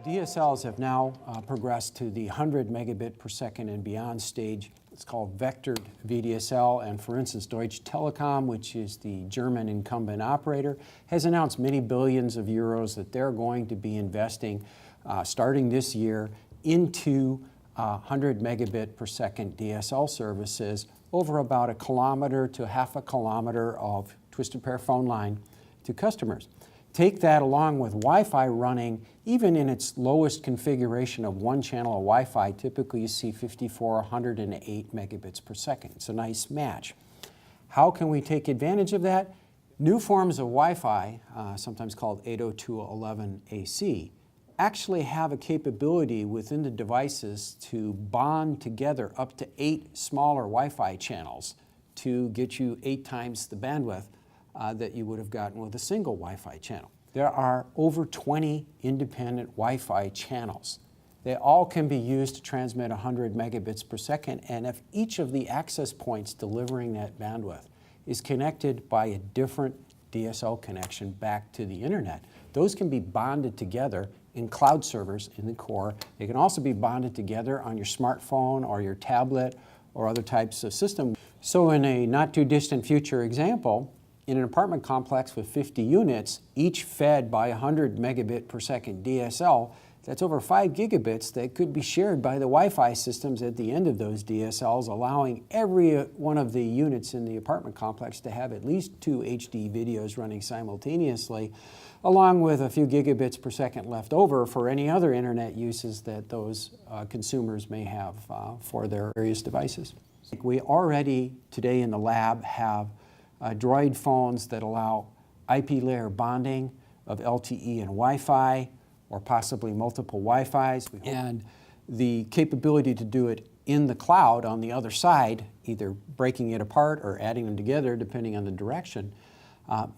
DSLs have now progressed to the 100 megabit per second and beyond stage. It's called vectored VDSL, and for instance, Deutsche Telekom, which is the German incumbent operator, has announced many billions of euros that they're going to be investing starting this year into 100 megabit per second DSL services over about 1 kilometer to half a kilometer of twisted pair phone line to customers. Take that along with Wi-Fi running, even in its lowest configuration of one channel of Wi-Fi, typically you see 54, 108 megabits per second. It's a nice match. How can we take advantage of that? New forms of Wi-Fi, sometimes called 802.11ac, actually have a capability within the devices to bond together up to 8 smaller Wi-Fi channels to get you 8 times the bandwidth that you would have gotten with a single Wi-Fi channel. There are over 20 independent Wi-Fi channels. They all can be used to transmit 100 megabits per second, and if each of the access points delivering that bandwidth is connected by a different DSL connection back to the internet, those can be bonded together in cloud servers in the core. They can also be bonded together on your smartphone or your tablet or other types of system. So in a not too distant future example, in an apartment complex with 50 units, each fed by 100 megabit per second DSL, that's over 5 gigabits that could be shared by the Wi-Fi systems at the end of those DSLs, allowing every one of the units in the apartment complex to have at least 2 HD videos running simultaneously, along with a few gigabits per second left over for any other internet uses that those consumers may have for their various devices. We already today in the lab have Droid phones that allow IP layer bonding of LTE and Wi-Fi, or possibly multiple Wi-Fis, and the capability to do it in the cloud on the other side, either breaking it apart or adding them together depending on the direction,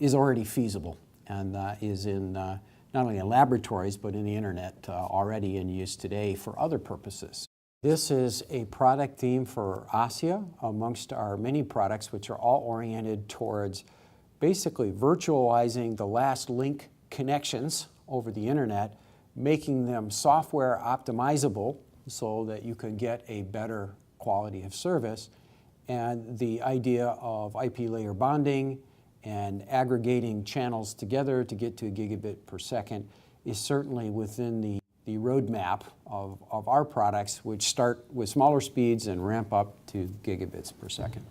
is already feasible and is in not only in laboratories but in the internet already in use today for other purposes. This is a product theme for ASSIA amongst our many products, which are all oriented towards basically virtualizing the last link connections over the internet, making them software optimizable so that you can get a better quality of service. And the idea of IP layer bonding and aggregating channels together to get to a gigabit per second is certainly within the roadmap of our products, which start with smaller speeds and ramp up to gigabits per second.